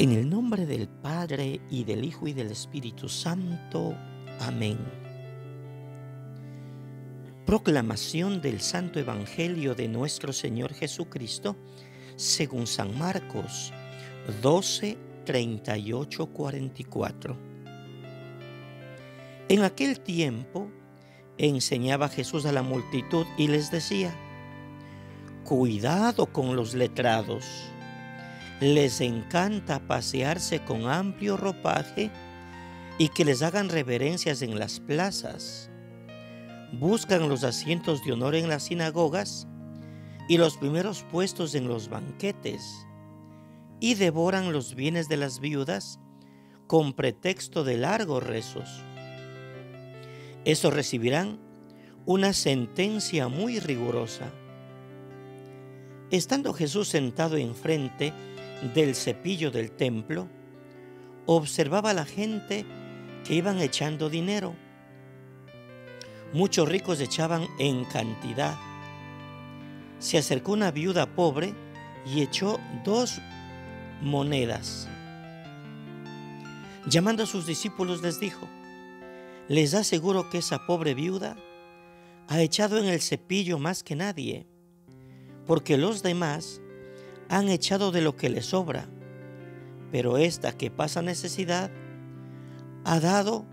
En el nombre del Padre, y del Hijo, y del Espíritu Santo. Amén. Proclamación del Santo Evangelio de nuestro Señor Jesucristo, según San Marcos 12, 38, 44. En aquel tiempo enseñaba Jesús a la multitud y les decía: cuidado con los letrados. Les encanta pasearse con amplio ropaje y que les hagan reverencias en las plazas. Buscan los asientos de honor en las sinagogas y los primeros puestos en los banquetes, y devoran los bienes de las viudas con pretexto de largos rezos. Estos recibirán una sentencia muy rigurosa. Estando Jesús sentado enfrente del cepillo del templo, observaba a la gente que iban echando dinero. Muchos ricos echaban en cantidad. Se acercó una viuda pobre y echó 2 monedas. Llamando a sus discípulos les dijo: les aseguro que esa pobre viuda ha echado en el cepillo más que nadie, porque los demás han echado de lo que les sobra, pero esta que pasa necesidad ha dado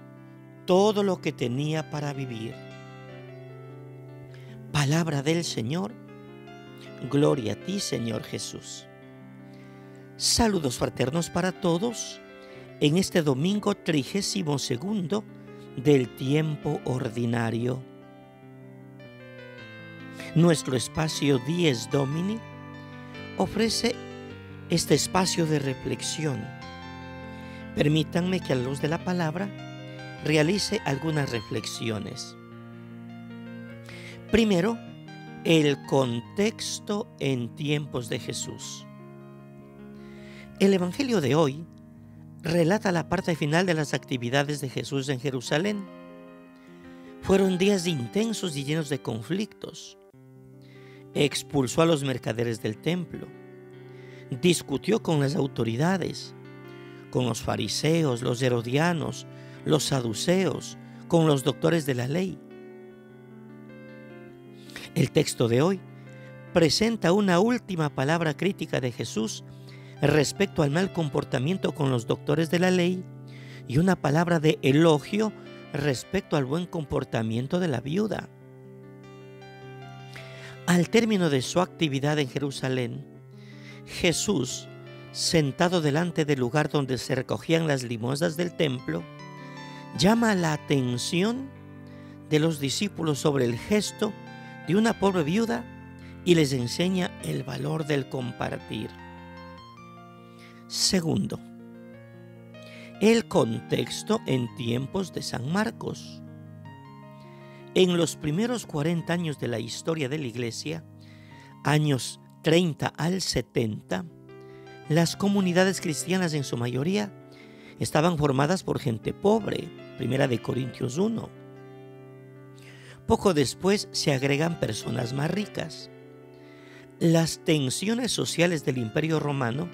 todo lo que tenía para vivir. Palabra del Señor. Gloria a ti, Señor Jesús. Saludos fraternos para todos en este domingo 32º del tiempo ordinario. Nuestro espacio Dies Domini ofrece este espacio de reflexión. Permítanme que a la luz de la palabra realice algunas reflexiones. Primero, el contexto en tiempos de Jesús. El Evangelio de hoy relata la parte final de las actividades de Jesús en Jerusalén. Fueron días intensos y llenos de conflictos. Expulsó a los mercaderes del templo, discutió con las autoridades, con los fariseos, los herodianos, los saduceos, con los doctores de la ley. El texto de hoy presenta una última palabra crítica de Jesús respecto al mal comportamiento con los doctores de la ley y una palabra de elogio respecto al buen comportamiento de la viuda. Al término de su actividad en Jerusalén, Jesús, sentado delante del lugar donde se recogían las limosnas del templo, llama la atención de los discípulos sobre el gesto de una pobre viuda y les enseña el valor del compartir. Segundo, el contexto en tiempos de San Marcos. En los primeros 40 años de la historia de la Iglesia, años 30 al 70, las comunidades cristianas en su mayoría estaban formadas por gente pobre, 1 Corintios 1. Poco después se agregan personas más ricas. Las tensiones sociales del Imperio Romano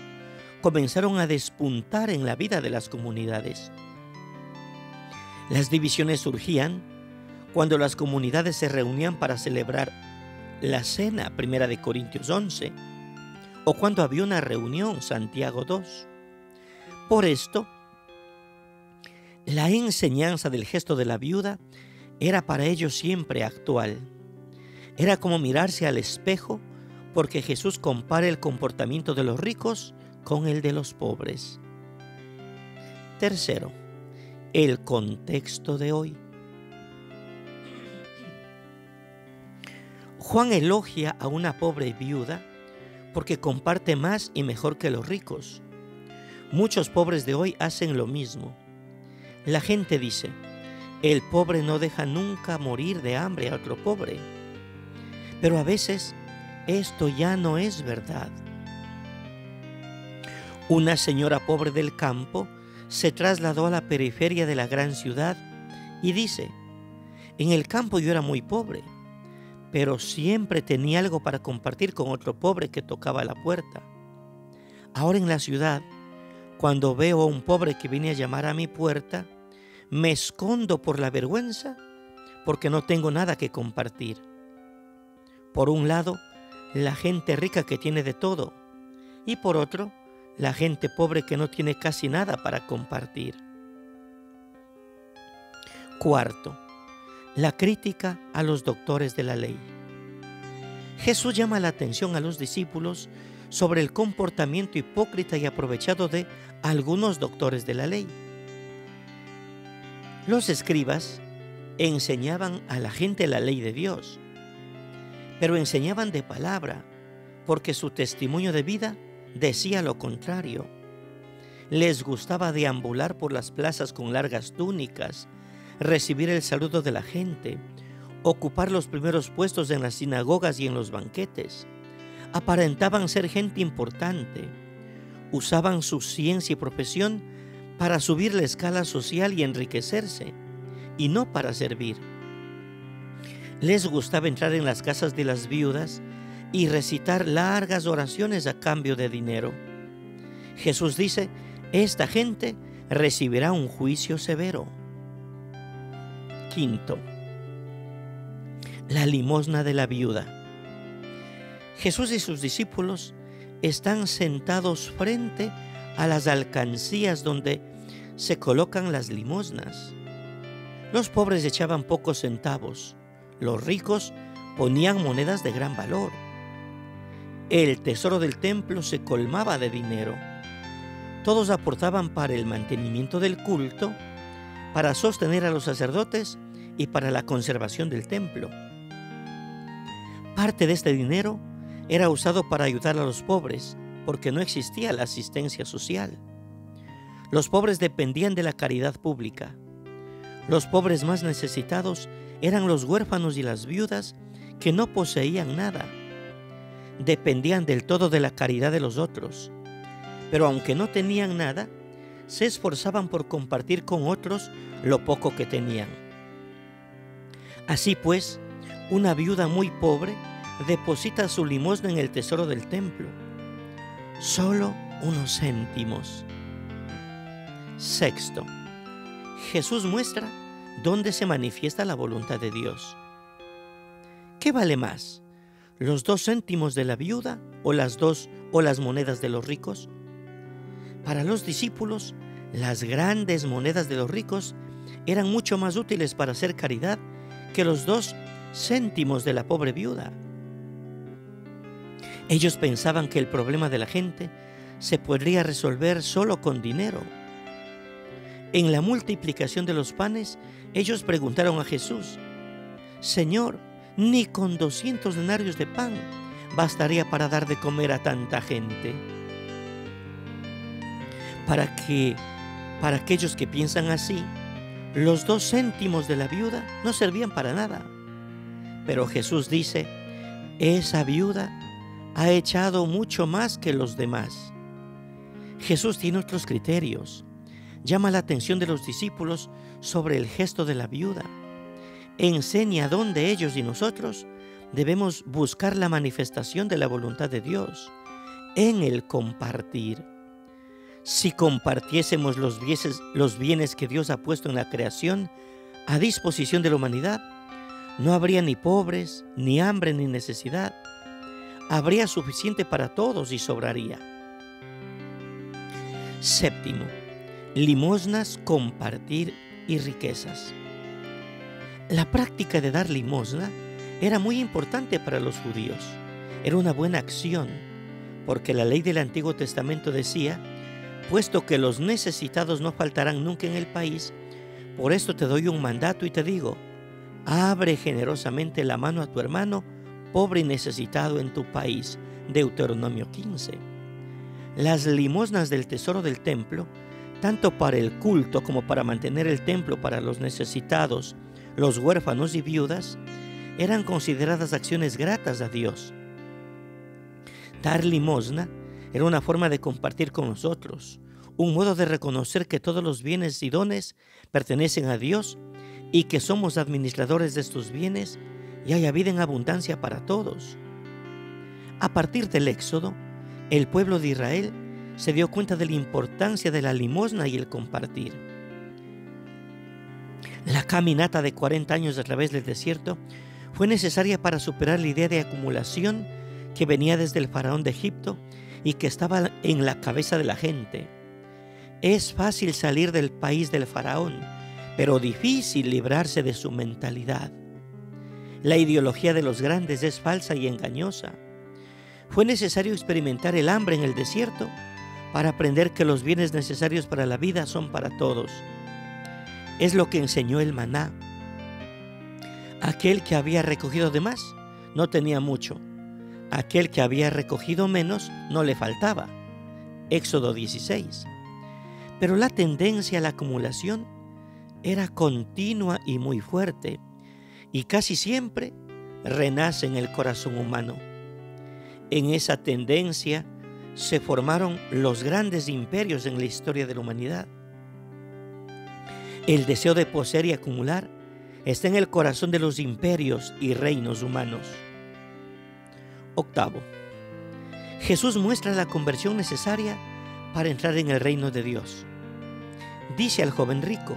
comenzaron a despuntar en la vida de las comunidades. Las divisiones surgían cuando las comunidades se reunían para celebrar la cena, 1 Corintios 11, o cuando había una reunión, Santiago 2. Por esto, la enseñanza del gesto de la viuda era para ellos siempre actual. Era como mirarse al espejo, porque Jesús compara el comportamiento de los ricos con el de los pobres. Tercero, el contexto de hoy. Juan elogia a una pobre viuda porque comparte más y mejor que los ricos. Muchos pobres de hoy hacen lo mismo. La gente dice: el pobre no deja nunca morir de hambre a otro pobre. Pero a veces esto ya no es verdad. Una señora pobre del campo se trasladó a la periferia de la gran ciudad y dice: en el campo yo era muy pobre, pero siempre tenía algo para compartir con otro pobre que tocaba la puerta. Ahora en la ciudad, Cuando veo a un pobre que viene a llamar a mi puerta, me escondo por la vergüenza porque no tengo nada que compartir. Por un lado, la gente rica que tiene de todo, y por otro, la gente pobre que no tiene casi nada para compartir. Cuarto, la crítica a los doctores de la ley. Jesús llama la atención a los discípulos sobre el comportamiento hipócrita y aprovechado de algunos doctores de la ley. Los escribas enseñaban a la gente la ley de Dios, pero enseñaban de palabra, porque su testimonio de vida decía lo contrario. Les gustaba deambular por las plazas con largas túnicas, recibir el saludo de la gente, ocupar los primeros puestos en las sinagogas y en los banquetes. Aparentaban ser gente importante, usaban su ciencia y profesión para subir la escala social y enriquecerse, y no para servir. Les gustaba entrar en las casas de las viudas y recitar largas oraciones a cambio de dinero. Jesús dice, esta gente recibirá un juicio severo. Quinto, la limosna de la viuda. Jesús y sus discípulos están sentados frente a las alcancías donde se colocan las limosnas. Los pobres echaban pocos centavos, los ricos ponían monedas de gran valor. El tesoro del templo se colmaba de dinero. Todos aportaban para el mantenimiento del culto, para sostener a los sacerdotes y para la conservación del templo. Parte de este dinero era usado para ayudar a los pobres, porque no existía la asistencia social. Los pobres dependían de la caridad pública. Los pobres más necesitados eran los huérfanos y las viudas que no poseían nada. Dependían del todo de la caridad de los otros, pero aunque no tenían nada, se esforzaban por compartir con otros lo poco que tenían. Así pues, una viuda muy pobre deposita su limosna en el tesoro del templo. Solo unos céntimos. Sexto, Jesús muestra dónde se manifiesta la voluntad de Dios. ¿Qué vale más? ¿Los 2 céntimos de la viuda o las monedas de los ricos? Para los discípulos, las grandes monedas de los ricos eran mucho más útiles para hacer caridad que los 2 céntimos de la pobre viuda. Ellos pensaban que el problema de la gente se podría resolver solo con dinero. En la multiplicación de los panes, ellos preguntaron a Jesús, Señor, ni con 200 denarios de pan bastaría para dar de comer a tanta gente. Para aquellos que piensan así, los 2 céntimos de la viuda no servían para nada. Pero Jesús dice, esa viuda ha echado mucho más que los demás. Jesús tiene otros criterios. Llama la atención de los discípulos sobre el gesto de la viuda. Enseña dónde ellos y nosotros debemos buscar la manifestación de la voluntad de Dios, en el compartir. Si compartiésemos los bienes que Dios ha puesto en la creación a disposición de la humanidad, no habría ni pobres, ni hambre, ni necesidad. Habría suficiente para todos y sobraría. Séptimo, limosnas, compartir y riquezas. La práctica de dar limosna era muy importante para los judíos. Era una buena acción, porque la ley del Antiguo Testamento decía, puesto que los necesitados no faltarán nunca en el país, por esto te doy un mandato y te digo, abre generosamente la mano a tu hermano, pobre y necesitado en tu país. Deuteronomio 15. Las limosnas del tesoro del templo, tanto para el culto como para mantener el templo para los necesitados, los huérfanos y viudas, eran consideradas acciones gratas a Dios. Dar limosna era una forma de compartir con los otros, un modo de reconocer que todos los bienes y dones pertenecen a Dios y que somos administradores de estos bienes y haya vida en abundancia para todos. A partir del Éxodo, el pueblo de Israel se dio cuenta de la importancia de la limosna y el compartir. La caminata de 40 años a través del desierto fue necesaria para superar la idea de acumulación que venía desde el faraón de Egipto y que estaba en la cabeza de la gente. Es fácil salir del país del faraón, pero difícil librarse de su mentalidad. La ideología de los grandes es falsa y engañosa. Fue necesario experimentar el hambre en el desierto para aprender que los bienes necesarios para la vida son para todos. Es lo que enseñó el maná. Aquel que había recogido de más no tenía mucho. Aquel que había recogido menos no le faltaba. Éxodo 16. Pero la tendencia a la acumulación era continua y muy fuerte, y casi siempre renace en el corazón humano. En esa tendencia se formaron los grandes imperios en la historia de la humanidad. El deseo de poseer y acumular está en el corazón de los imperios y reinos humanos. Octavo, Jesús muestra la conversión necesaria para entrar en el reino de Dios. Dice al joven rico: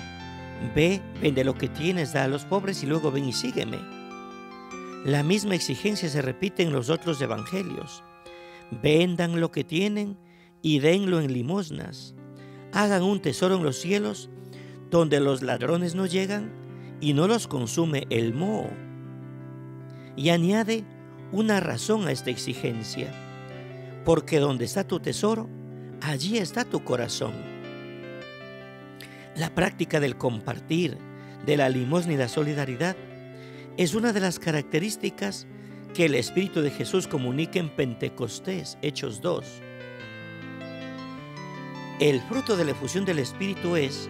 ve, vende lo que tienes, da a los pobres y luego ven y sígueme. La misma exigencia se repite en los otros evangelios. Vendan lo que tienen y denlo en limosnas. Hagan un tesoro en los cielos, donde los ladrones no llegan y no los consume el moho. Y añade una razón a esta exigencia: porque donde está tu tesoro, allí está tu corazón. La práctica del compartir, de la limosna y la solidaridad es una de las características que el Espíritu de Jesús comunica en Pentecostés, Hechos 2. El fruto de la efusión del Espíritu es: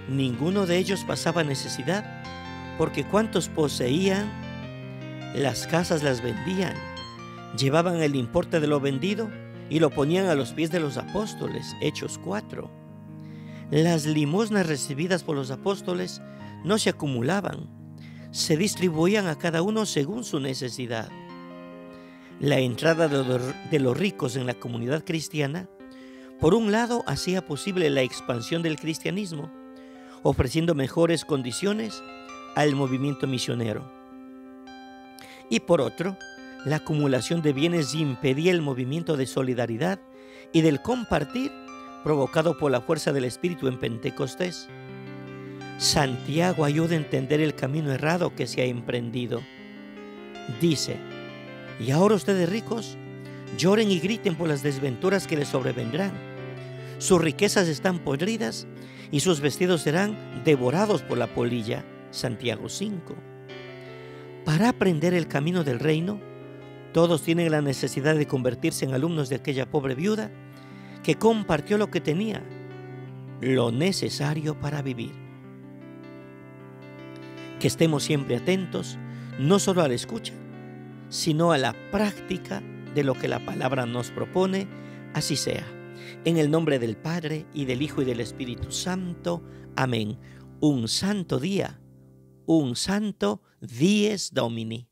ninguno de ellos pasaba necesidad, porque cuantos poseían las casas las vendían, llevaban el importe de lo vendido y lo ponían a los pies de los apóstoles, Hechos 4. Las limosnas recibidas por los apóstoles no se acumulaban, se distribuían a cada uno según su necesidad. La entrada de los ricos en la comunidad cristiana, por un lado, hacía posible la expansión del cristianismo, ofreciendo mejores condiciones al movimiento misionero. Y por otro, la acumulación de bienes impedía el movimiento de solidaridad y del compartir provocado por la fuerza del Espíritu en Pentecostés. Santiago ayuda a entender el camino errado que se ha emprendido. Dice: y ahora ustedes ricos, lloren y griten por las desventuras que les sobrevendrán. Sus riquezas están podridas y sus vestidos serán devorados por la polilla. Santiago 5. Para aprender el camino del reino, todos tienen la necesidad de convertirse en alumnos de aquella pobre viuda que compartió lo que tenía, lo necesario para vivir. Que estemos siempre atentos, no solo a la escucha, sino a la práctica de lo que la palabra nos propone. Así sea. En el nombre del Padre, y del Hijo, y del Espíritu Santo. Amén. Un santo día, un santo dies Domini.